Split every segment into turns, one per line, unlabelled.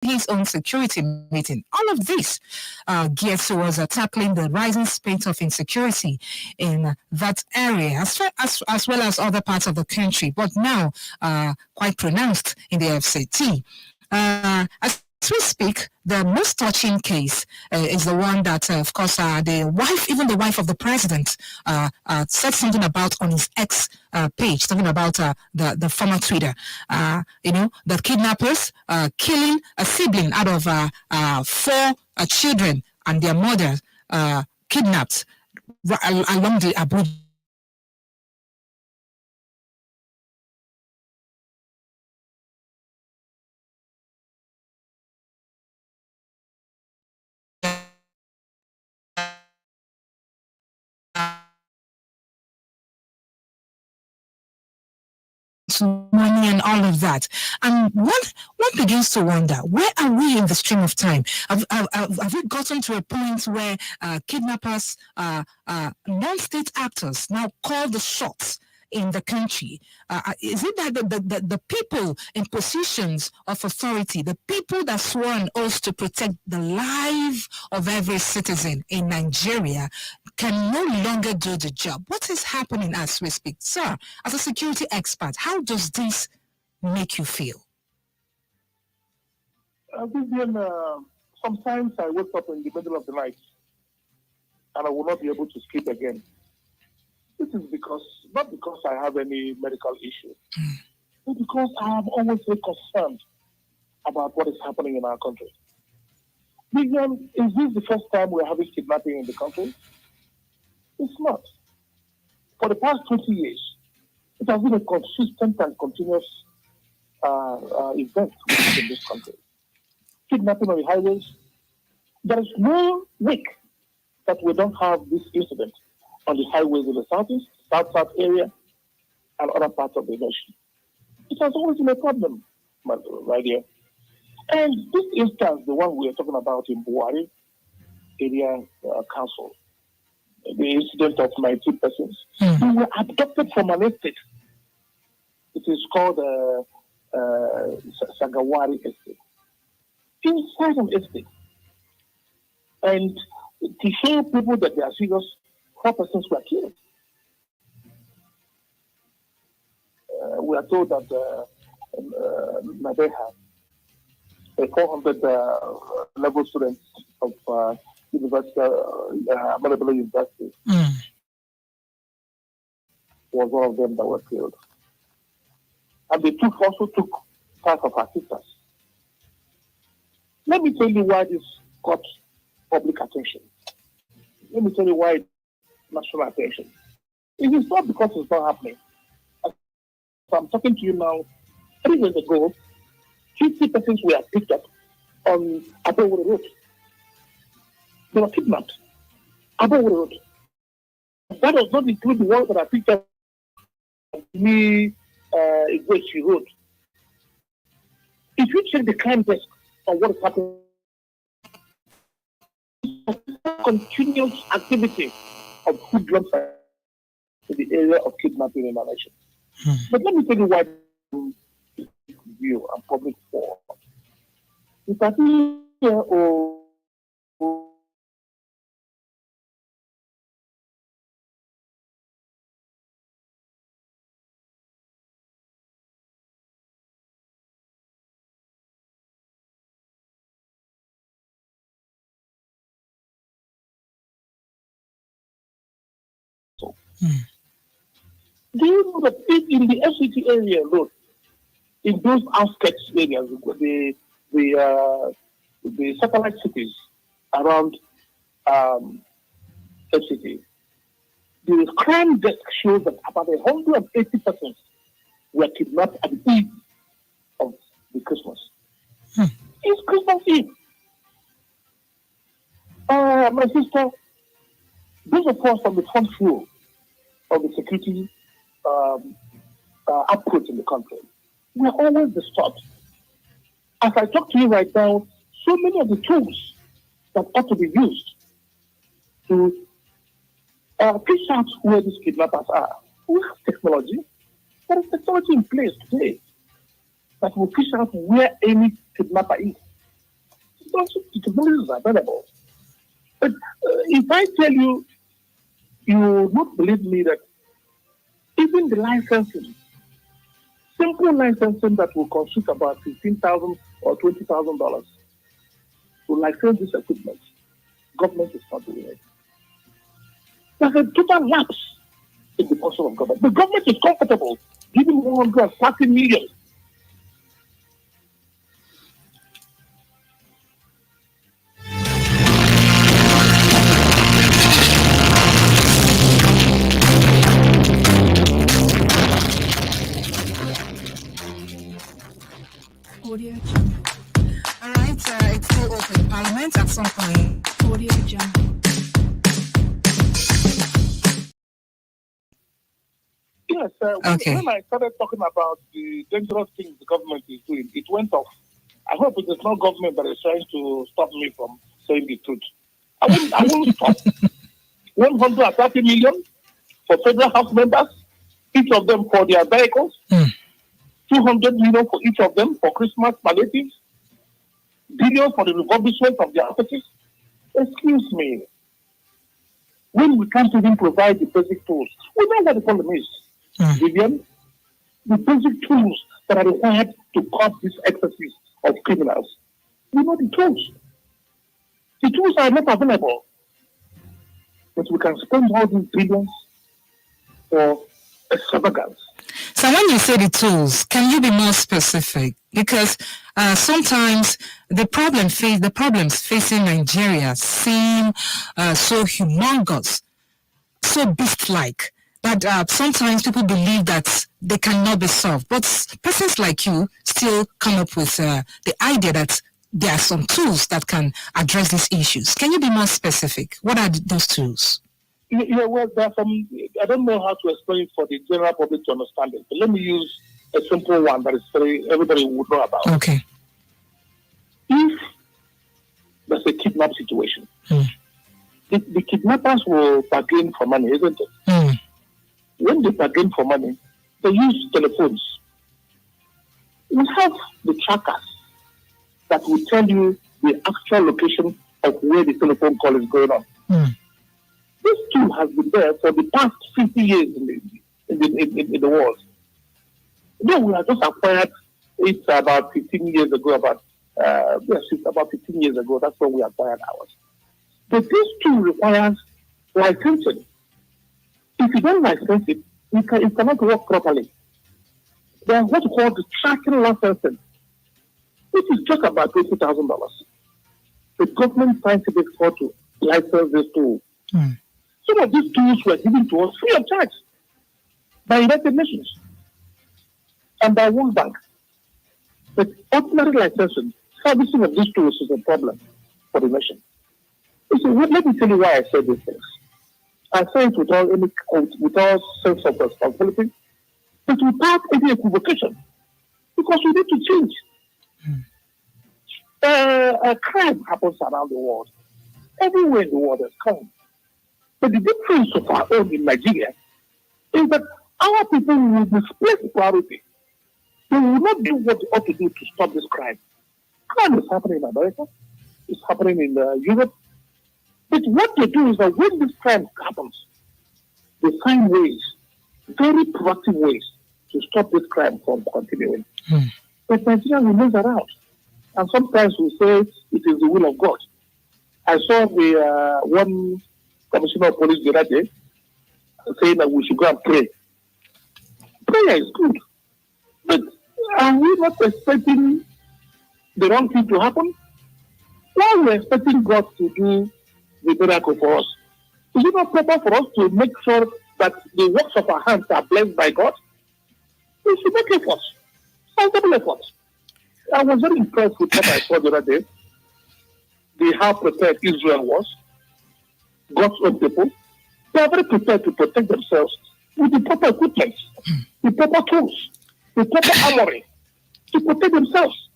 his own security meeting. All of this geared towards tackling the rising spate of insecurity in that area, as well as other parts of the country, but now quite pronounced in the FCT. As we speak, the most touching case is the one that, of course, the wife of the president, said something about on his X page, talking about the former Twitter. The kidnappers killing a sibling out of 4 children and their mother kidnapped along the Abuja. Money and all of that, and one begins to wonder, where are we in the stream of time? Have we gotten to a point where kidnappers, non-state actors now call the shots in the country? Is it that the people in positions of authority, the people that swore an oath to protect the life of every citizen in Nigeria, can no longer do the job? What is happening as we speak? Sir, as a security expert, how does this make you feel?
Vivian, sometimes I wake up in the middle of the night and I will not be able to sleep again. This is not because I have any medical issue, but because I am always very concerned about what is happening in our country. Vivian, is this the first time we're having kidnapping in the country? It's not. For the past 20 years, it has been a consistent and continuous event in this country. Kidnapping on the highways. There is no week that we don't have this incident on the highways in the southeast, south area, and other parts of the nation. It has always been a problem, my dear. And this instance, the one we are talking about in Buhari area council, the incident of 19 persons, who were abducted from an estate. It is called Sagawari Estate. Inside an estate. And to show people that they are serious, 4 persons were killed. We are told that Nadeha, a 400 level student of Available University, was one of them that were killed. And they also took 5 of our sisters. Let me tell you why this got public attention. Let me tell you why national attention. It is not because it's not happening. As I'm talking to you now, 3 years ago, 50 persons were picked up on Abowore Road. They were kidnapped. Abowore Road. That does not include the ones that are picked up on the Igwechi Road. If you check the crime desk on what is happening, continuous activity of hoodlums in the area of kidnapping in our nation. But let me tell you why view and public for. If I do you know that in the FCT area alone, in those outskirts areas, the satellite cities around FCT, the crime desk shows that about 180 persons were kidnapped at the eve of the Christmas. It's Christmas Eve. My sister, those of us on the front row of the security output in the country, we are always disturbed. As I talk to you right now, so many of the tools that ought to be used to fish out where these kidnappers are. We have technology. There is technology in place today that will fish out where any kidnapper is. The technology is available. But if I tell you, you will not believe me that even the licensing, simple licensing that will cost about $15,000 or $20,000 to license this equipment, government is not doing it. There's a total lapse in the function of government. The government is comfortable giving 130 million.
Audio Jungle. All right, it's still open Parliament at some point. Audio Jungle.
Yes,
okay.
When I started talking about the dangerous things the government is doing, it went off. I hope it is not government that is trying to stop me from saying the truth. I won't stop. 130 million for federal house members, each of them for their vehicles. 200 million for each of them for Christmas palliatives, billions for the refurbishment of their offices. Excuse me. When we can't even provide the basic tools, we know what the problem is, Vivian. The basic tools that are required to curb these excesses of criminals. We know the tools. The tools are not available. But we can spend all these billions for extravagance.
So when you say the tools, can you be more specific? Because sometimes the problems facing Nigeria seem so humongous, so beast-like, that sometimes people believe that they cannot be solved. But persons like you still come up with the idea that there are some tools that can address these issues. Can you be more specific? What are those tools?
Yeah, well, there are some, I don't know how to explain it for the general public to understand it. But let me use a simple one that is everybody would know about.
Okay.
If there's a kidnap situation, the kidnappers will bargain for money, isn't it? When they bargain for money, they use telephones. We have the trackers that will tell you the actual location of where the telephone call is going on. This tool has been there for the past 50 years in the world. We have just acquired it about 15 years ago. About 15 years ago. That's when we acquired ours. But this tool requires licensing. If you don't license it, it cannot work properly. There is what we call the tracking licensing, which is just about $20,000. The government finds it difficult to license this tool. Some of these tools were given to us free of charge by United Nations and by World Bank. But ordinary licensing, servicing of these tools is a problem for the nation. So let me tell you why I say these things. I say it without sense of responsibility, but without any equivocation, because we need to change. A crime happens around the world. Everywhere in the world there's crime. But the difference of our own in Nigeria is that our people will misplace priority. They will not do what they ought to do to stop this crime. Crime is happening in America. It's happening in Europe. But what they do is that when this crime happens, they find ways, very proactive ways, to stop this crime from continuing. But Nigeria remains around. And sometimes we say it is the will of God. I saw the one commissioner of police the other day saying that we should go and pray. Prayer is good. But are we not expecting the wrong thing to happen? Why are we expecting God to do the miracle for us? Is it not proper for us to make sure that the works of our hands are blessed by God? We should make efforts, sensible efforts. I was very impressed with what I saw the other day. How prepared Israel was, God's own people. They are very prepared to protect themselves with the proper equipment, the proper tools, the proper armory to protect themselves.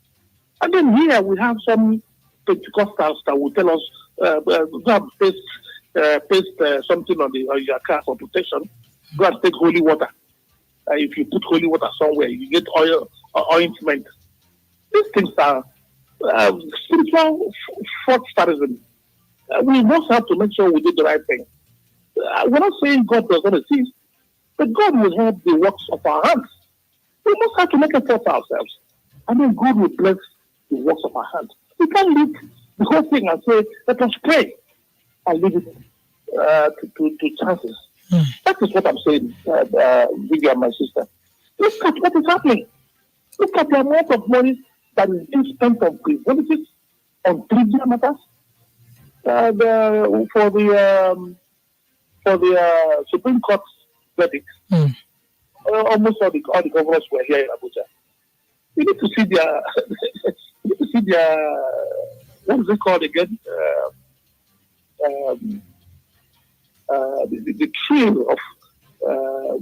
And then here we have some Pentecostals that will tell us, go and paste something on your car for protection. Go and take holy water. If you put holy water somewhere, you get ointment. These things are spiritual fraudsterism. We must have to make sure we do the right thing. We're not saying God does not exist, but God will help the works of our hands. We must have to make effort ourselves. And then God will bless the works of our hands. We can't leave the whole thing and say, let us pray and leave it to chances. That is what I'm saying, Vivian, my sister. Look at what is happening. Look at the amount of money that is being spent on frivolities, on trivial matters. For the Supreme Court verdict, almost all the governors were here in Abuja. You need to see their, what is it called again? The trail of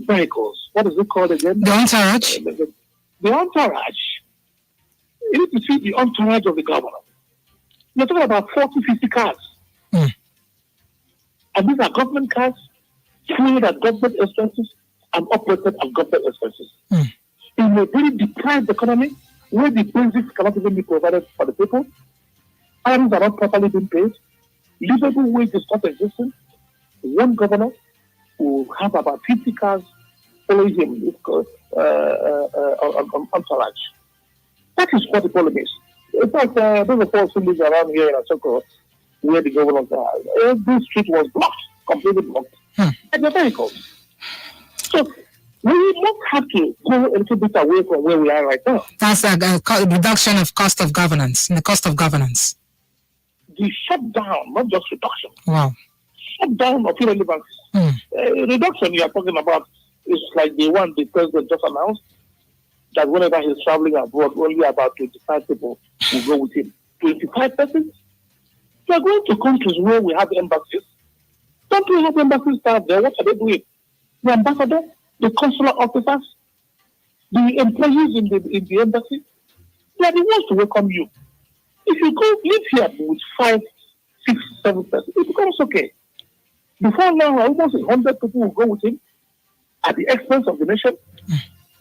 vehicles. What is it called again?
The entourage.
The entourage. You need to see the entourage of the governor. You're talking about 40, 50 cars. And these are government cars, fueled at government expenses and operated at government expenses. In a very deprived economy, where the basics cannot even be provided for the people, salaries are not properly being paid, livable wage is not existing, one governor will have about 50 cars following him on entourage. That is what the problem is. In fact, those of us who live around here in Asoko, where the governors are, every street was blocked, completely blocked, by the vehicles. So we must have to go a little bit away from where we are right now.
That's a reduction of cost of governance, in the cost of governance.
The shutdown, not just reduction.
Wow.
Shutdown of irrelevancies. Reduction you are talking about is like the one the president just announced, that whenever he's traveling abroad, only about 25 people will go with him. 25 persons? We are going to countries where we have embassies. Don't we have embassy staff there? What are they doing? The ambassador, the consular officers, the employees in the embassy, they are the ones to welcome you. If you go live here with 5, 6, 7 persons, it becomes okay. Before now, almost 100 people will go with him at the expense of the nation.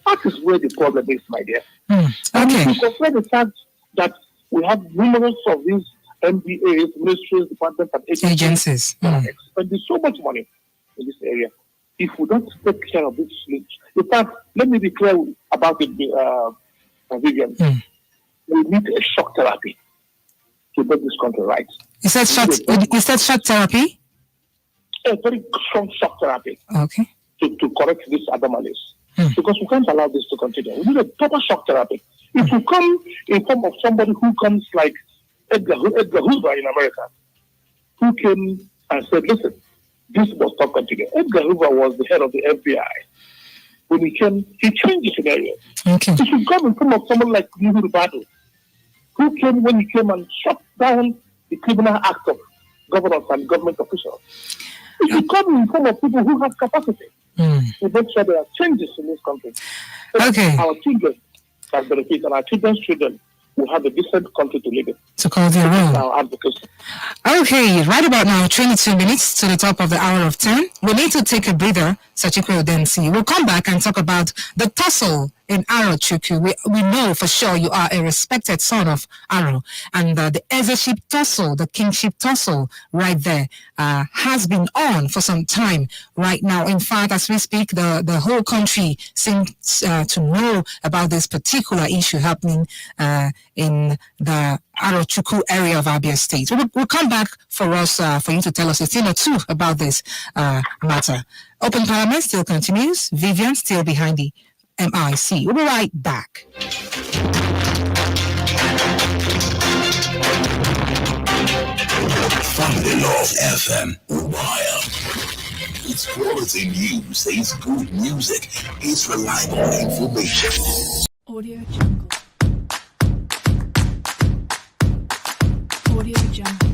That is where the problem is, my dear.
Okay.
And if you compare the fact that we have numerous of these MBAs, ministries, departments, and agencies that are spending so much money in this area, if we don't take care of this, in fact, let me be clear about it, Vivian. We need a shock therapy to make this country right.
You said shock therapy?
A very strong shock therapy.
Okay.
To correct these anomalies. Because we can't allow this to continue. We need a proper shock therapy. It will come in form of somebody who comes like Edgar Hoover in America, who came and said, listen, this must not continue. Edgar Hoover was the head of the FBI. When he came, he changed the scenario.
Okay.
It should come in form of someone like Nuhu Ribadu, who came when he came and shut down the criminal act of governors and government officials. It should come in form of people who have capacity to make sure there are changes in this country.
Okay.
Our children can benefit, and our children's children will have a decent country to live in.
To call their own.
Our advocacy.
Okay, right about now, 22 minutes to the top of the hour of 10. We need to take a breather, Chikwe Udensi. We'll come back and talk about the tussle in Aro Chukwu. We know for sure you are a respected son of Aro, and the Ezeship tussle, the kingship tussle right there, has been on for some time right now. In fact, as we speak, the whole country seems to know about this particular issue happening in the Aro Chukwu area of Abia State. We'll come back for us, for you to tell us a thing or two about this matter. Open Parliament still continues. Vivian still behind the MIC. We'll be right back.
Family Love FM, wild. It's quality news, it's good music, it's reliable information.
Audio Jungle. Audio Jungle.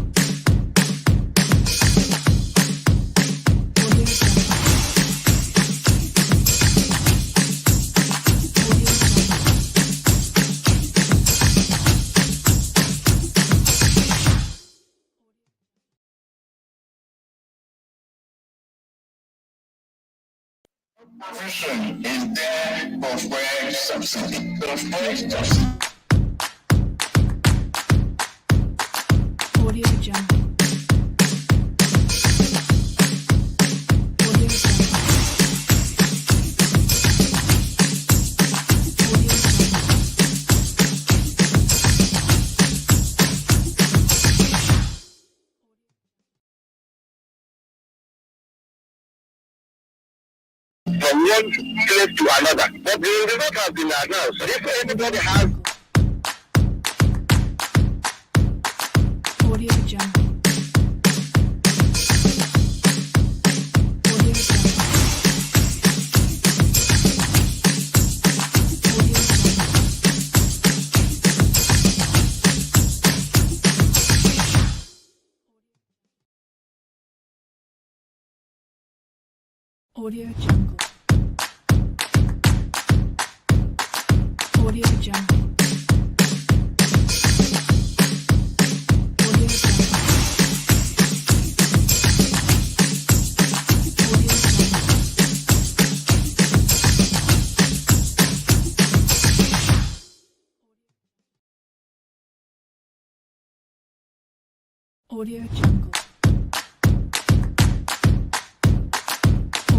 Vision is there of where subsidy,
Audio Jungle. Audio Jungle.
From one place to another. But the result has been announced. If anybody has
Audio Jungle. Audio Jungle. Audio Jungle. Audio Jungle. Audio Jungle.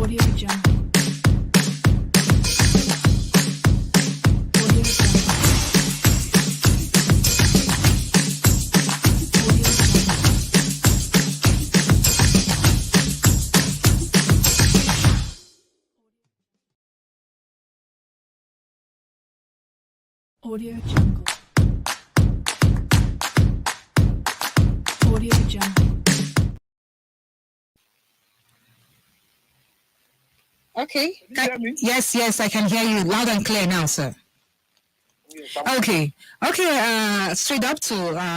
Audio Jungle. Audio Jungle. Audio Jungle. Audio Jungle.
Okay.
Can you hear me?
Yes, I can hear you loud and clear now, sir.
Yes, I'm
Okay. Straight up to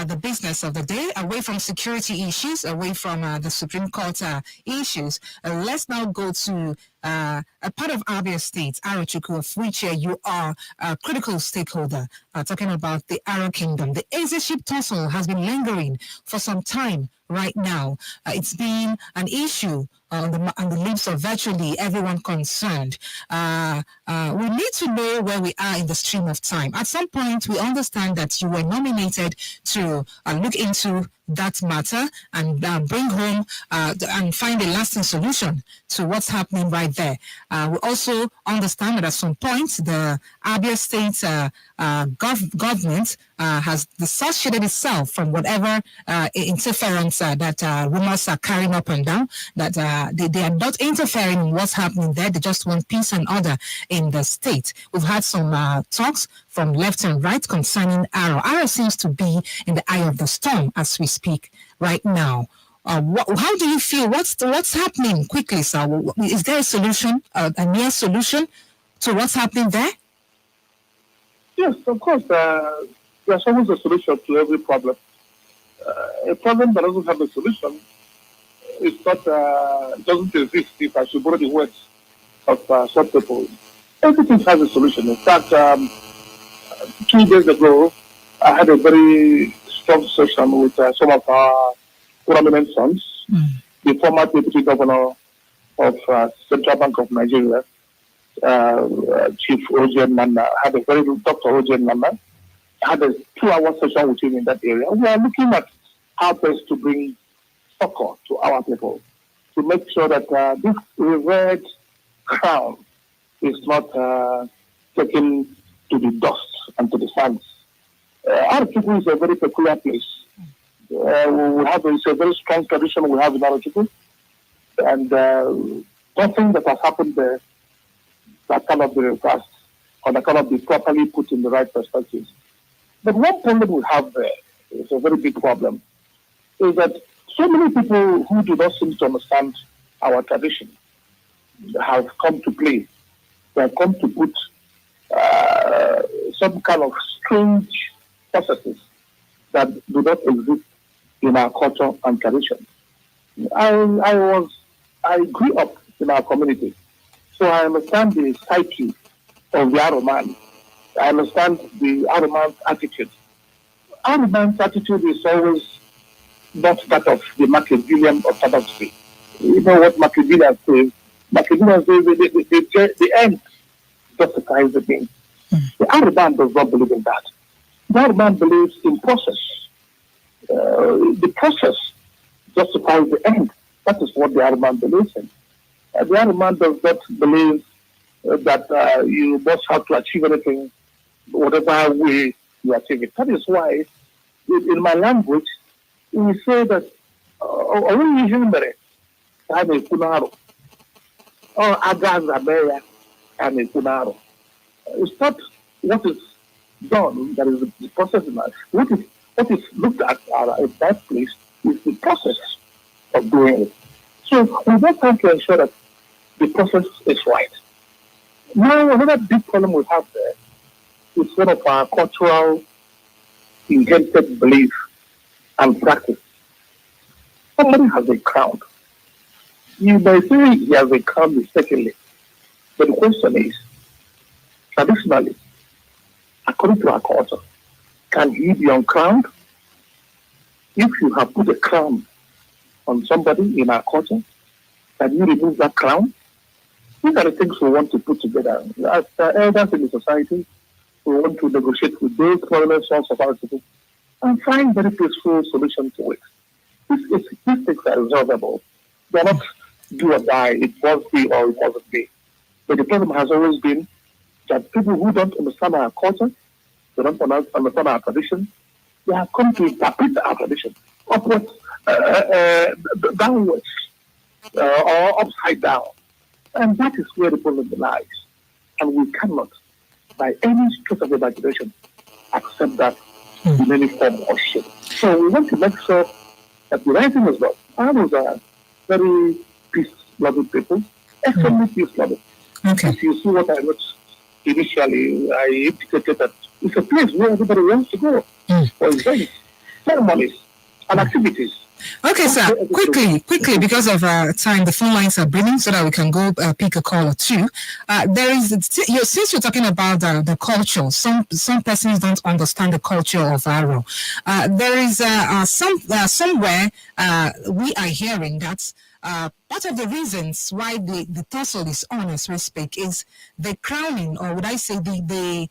the business of the day, away from security issues, away from the Supreme Court issues. Let's now go to a part of Abia State, Arochukwu, of which you are a critical stakeholder, talking about the Aro Kingdom. The Eze-ship tussle has been lingering for some time right now. It's been an issue on the lips of virtually everyone concerned. We need to know where we are in the stream of time. At some point, we understand that you were nominated to look into that matter and bring home and find a lasting solution to what's happening right there. We also understand that at some point, the Abia State government has dissociated itself from whatever interference that rumors are carrying up and down, that they are not interfering in what's happening there. They just want peace and order in the state. We've had some talks from left and right concerning Aro. Aro seems to be in the eye of the storm as we speak right now. How do you feel? What's happening quickly, sir? Is there a solution, a near solution to what's happening there?
Yes, of course. There's always a solution to every problem. A problem that doesn't have a solution is not doesn't exist. If I should borrow the words of some people, everything has a solution. In fact, 2 days ago, I had a very strong session with some of our prominent sons. The former deputy governor of Central Bank of Nigeria, Chief Ojen Nana, Dr. Ojen Nana, had a 2-hour session with him in that area. We are looking at how best to bring succor to our people, to make sure that this revered crown is not taken to the dust and to the sands. Arochukwu is a very peculiar place. It's a very strong tradition we have in Arochukwu, and nothing that has happened there that cannot be reversed or that cannot be properly put in the right perspective. But one problem we have there is a very big problem, is that so many people who do not seem to understand our tradition have come to play. They have come to put some kind of strange processes that do not exist in our culture and tradition. I grew up in our community, so I understand the psyche of the Aro man. I understand the Aro man's attitude. Aro man's attitude is always not that of the Machiavellian orthodoxy. You know what Machiavellian says? Machiavellian says the end justifies the means. The Aro man does not believe in that. The Aro man believes in process. the process justifies the end. That is what the other man believes in. The other man does not believe that you must have to achieve anything, whatever way you achieve it. That is why, in my language, we say that only human have a kunaro or agazabeya and a kunaro. It's not what is done that is the process in life. What is looked at in that place is the process of doing it. So we just have to ensure that the process is right. Now, another big problem we have there is one of our cultural inherited belief and practice. Somebody has a crown. You may say he has a crown mistakenly, but the question is, traditionally, according to our culture, can he be uncrowned? If you have put a crown on somebody in our culture, can you remove that crown? These are the things we want to put together. As elders in the society, we want to negotiate with those prominent sons of our people and find very peaceful solutions to it. These things are resolvable. They're not do or die. It must be or it mustn't be. But the problem has always been that people who don't understand our culture, they don't understand our tradition, they have come to interpret our tradition upwards, downwards, or upside down. And that is where the problem lies. And we cannot, by any stretch of the imagination, accept that in any form or shape. So we want to make sure that the right thing is done. Ours are very peace-loving people, extremely peace-loving.
Okay.
If you see what I wrote initially, I indicated that it's a place where everybody wants to go for events, ceremonies, and activities.
Okay, sir. Quickly, because of time, the phone lines are brimming, so that we can go pick a call or two. Since you're talking about the culture, some persons don't understand the culture of Aro. There is somewhere we are hearing that part of the reasons why the tussle is on, as we speak, is the crowning, or would I say the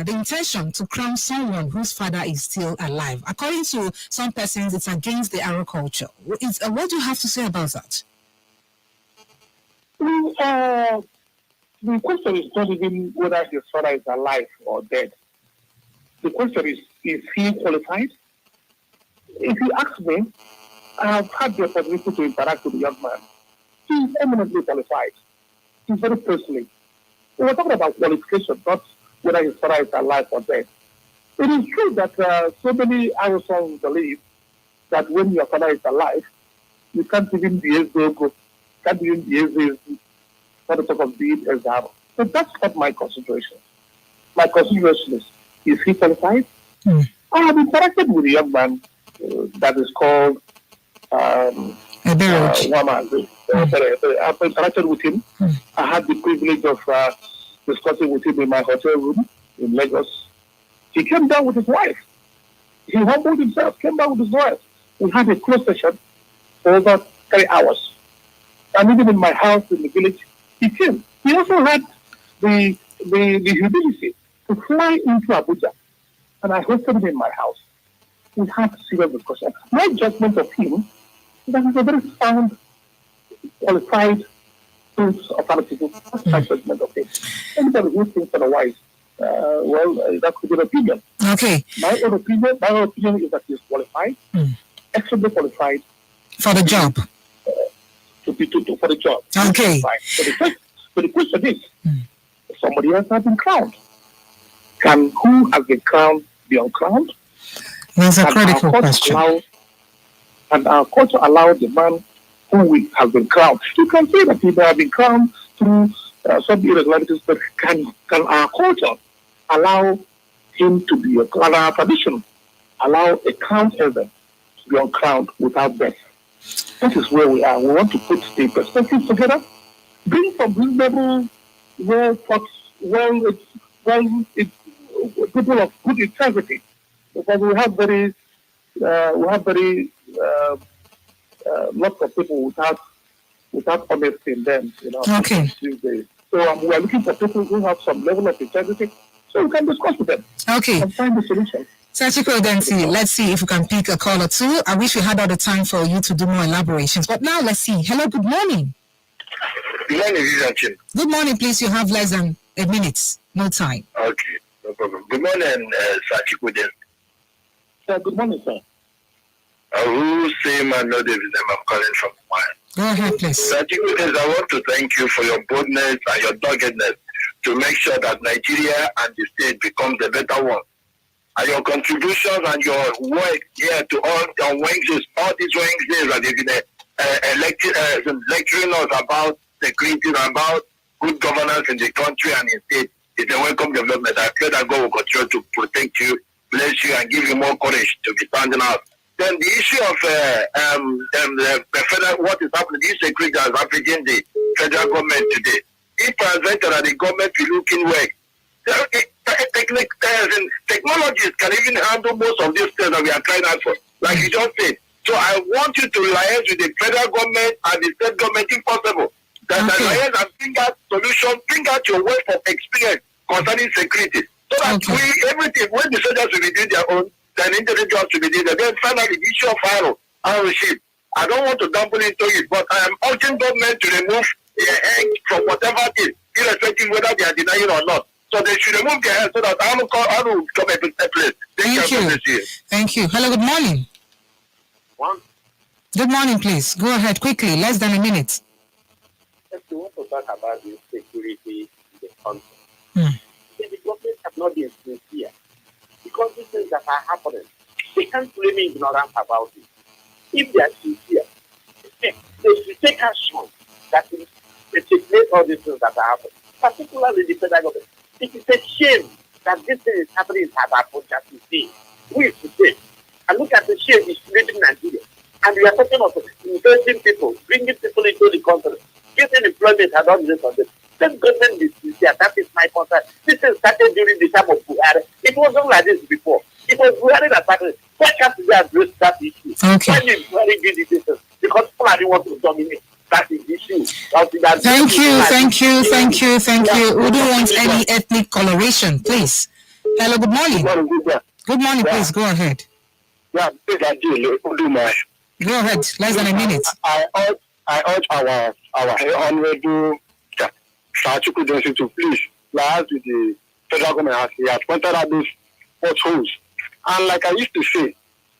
intention to crown someone whose father is still alive. According to some persons, it's against the Aro culture. What do you have to say about that?
The question is not even whether his father is alive or dead. The question is he qualified? If you ask me, I have had the opportunity to interact with the young man. He is eminently qualified. He's very personally. We were talking about qualification, not whether his father is alive or dead. It is true that so many Arosons believe that when your father is alive, you can't even be as logo, can't even be as for the talk of being as Aro. So that's not my consideration. My consideration is he qualified? I have interacted with a young man that is called I've interacted with him. I had the privilege of discussing with him in my hotel room in Lagos. He came down with his wife. He humbled himself, came down with his wife. We had a close session for over 3 hours. And even in my house in the village, he came. He also had the humility to fly into Abuja. And I hosted him in my house. We had serious discussion. My judgment of him is that he's a very sound, qualified prince of other people. That's my judgment of him. Anybody who thinks otherwise, that could be an opinion.
Okay.
My own opinion is that he's qualified, extremely qualified
for the job.
For the job.
Okay.
But the question is, somebody else has been crowned. Can who has been crowned be uncrowned?
That's a critical question.
And our culture allow the man who has been crowned. You can say that people have been crowned through some irregularities, but can our culture allow him to be our tradition, allow a crowned elder to be uncrowned without death? That is where we are. We want to put the perspectives together, bring some reasonable, people of good integrity, because we have very lots of people without honesty in them.
Okay.
So we are looking for people who have some level of integrity, so we can discuss with them.
Okay.
And find the solution.
Sir Chikwe Udensi, let's see if we can pick a call or two. I wish we had all the time for you to do more elaborations. But now let's see. Hello, good morning.
Good morning, Vivian.
Good morning, please. You have less than a minute. No time.
Okay, no problem. Good morning, Sir Chikwe Udensi.
Sir, good morning, sir.
Who say my no David? I'm calling from Mine.
Go ahead, please.
Sir Chikwe Udensi, I want to thank you for your boldness and your doggedness to make sure that Nigeria and the state becomes a better one. And your contributions and your work here to all the Wednesdays, all these Wednesdays that they've been lecturing us about security and about good governance in the country and in the state is a welcome development. I pray that God will continue to protect you, bless you, and give you more courage to be standing out. Then the issue of the federal, what is happening, this security that is happening in the federal government today. If presented that the government will look in work, technologies can even handle most of these things that we are trying out for, like you just said. So I want you to liaise with the federal government and the state government if possible. That liaise and bring out solutions, bring out your way of experience concerning security. So that everything, when the soldiers will be doing their own, then individuals will be doing their own. Then finally, the issue of arrowship. I don't want to dampen into it, but I am urging government to remove their head from whatever it is, irrespective whether they are denying or not. So they should remove their head so that I will come a better place.
Thank you. Thank you. Hello, good morning. Good morning, please. Go ahead quickly. Less than a minute.
If you want to talk about the security in the country, the government have not been sincere because these things that are happening, they can't claim ignorance about it. If they are sincere, they should take action that will take all these things that are happening, particularly the federal government. It is a shame that this thing is happening in South Africa today. We is to say, and look at the shame it's creating Nigeria. And we are talking of investing people, bringing people into the country, getting employment and all this on this. This government is sincere. That is my concern. This thing started during the time of Buhari. It wasn't like this before. It was Buhari that started. Why can't we address that issue?
Okay.
Why did Buhari do this? Because Buhari wants to dominate. That is the issue.
Thank you. We don't want any ethnic coloration, please. Hello, good morning. Good morning, please. Go ahead.
Yeah,
Go ahead. Less than a minute.
I urge our honorable Sir Chikwe Udensi to please liaise with the federal government as he has pointed out those potholes. And like I used to say,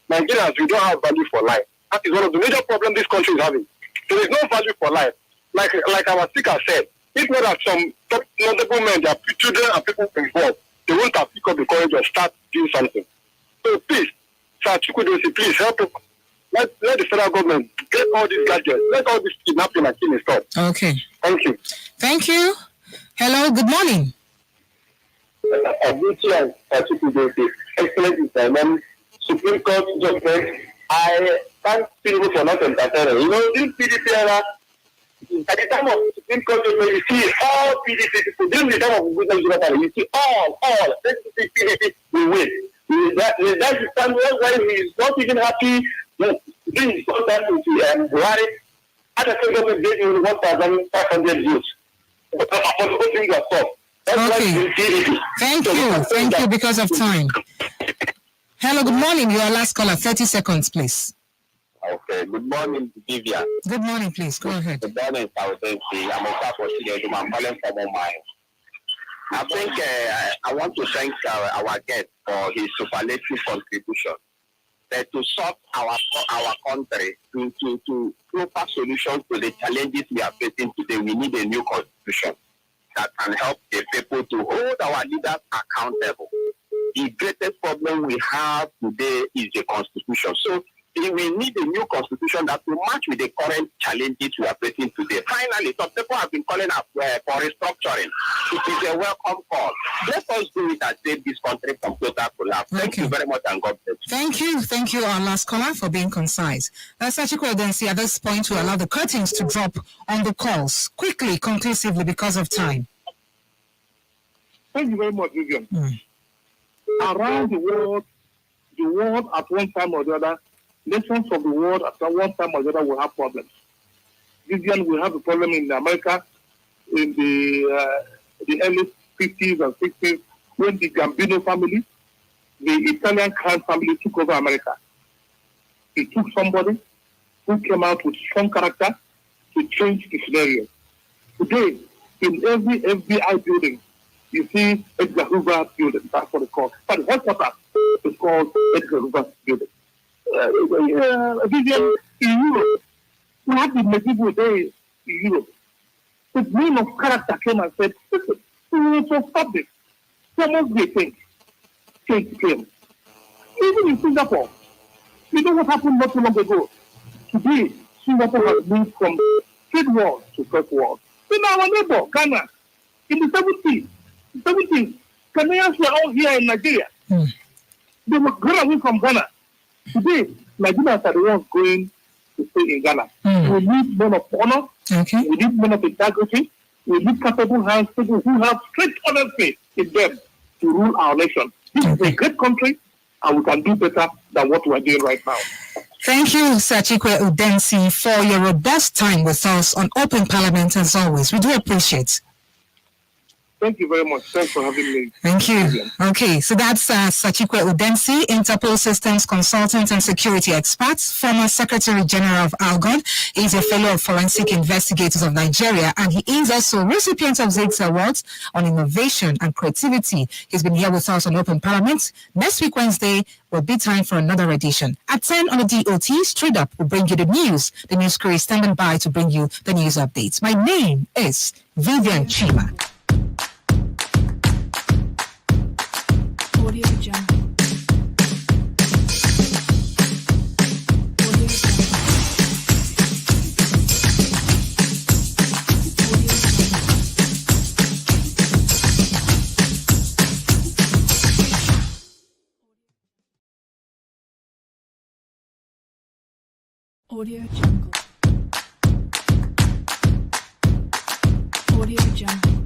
Nigerians, we don't have value for life. That is one of the major problems this country is having. There is no value for life. Like our speaker said, if not that some notable men, their children and people involved, they won't have picked up the courage or start doing something. So please, Sir Chikwe Udensi, please help us. Let the federal government get all these gadgets. Let all this kidnapping and killing stop.
Okay.
Thank you.
Thank you. Hello, good morning.
Excellent. Supreme Court judgment. I thank people for not entertaining. You know, this PDP era, at the time of Supreme Court judgment, you see all PDP people. During the time of Goodness, you see all. Let's see PDP will win. That's the time why he is not even happy. This is sometimes with Buhari. At the same government gave you 1,500 views.
Okay. Thank you because of time. Hello, good morning. Your last caller, 30 seconds, please.
Okay, good morning, Vivian.
Good morning, please. Go ahead.
Good morning, Sir Udensi. I'm calling from Mumbai. I think I want to thank our guest for his superlative contribution. To solve our country, to proper solutions to the challenges we are facing today, we need a new constitution that can help the people to hold our leaders accountable. The greatest problem we have today is the constitution. So we need a new constitution that will match with the current challenges we are facing today. Finally, some people have been calling up for restructuring. It is a welcome call. Let us do it and save this country from total collapse. Thank you very much and God bless you.
Thank you, our last caller, for being concise. Sir Chikwe Udensi, at this point, to allow the curtains to drop on the calls quickly, conclusively, because of time.
Thank you very much, Vivian. Around the world at one time or the other, nations of the world at one time or the other will have problems. Vivian will have a problem in America in the early 50s and 60s when the Gambino family, the Italian crime family took over America. It took somebody who came out with strong character to change the scenario. Today, in every FBI building, you see Edgar Hoover building. That's what it's called. But the headquarters is called Edgar Hoover building. Vivian, in Europe, we had the medieval days in Europe. The man of character came and said, listen, we will stop this. There must be a change. Change came. Even in Singapore, you know what happened not too long ago? Today, Singapore has moved from third world to first world. In our neighbor, Ghana, in the 70s, Ghanaians were all here in Nigeria. They were gone away from Ghana. Today, Nigerians are the ones going to stay in Ghana. We need men of honor.
Okay.
We need men of integrity. We need capable hands, people who have strict honesty in them to rule our nation. This is a great country, and we can do better than what we are doing right now.
Thank you, Sir Chikwe Udensi, for your robust time with us on Open Parliament as always. We do appreciate.
Thank you very much. Thanks for having me.
Thank you. Okay, so that's Sir Chikwe Udensi, Interpol Systems Consultant and Security Expert, former Secretary General of ALGOD. He's a fellow of Forensic Investigators of Nigeria, and he is also recipient of ZIGS Awards on Innovation and Creativity. He's been here with us on Open Parliament. Next week, Wednesday, will be time for another edition. At 10 on the DOT, straight up, we'll bring you the news. The news crew is standing by to bring you the news updates. My name is Vivian Chima.
Audio Jungle. Audio Jungle. Audio Jungle.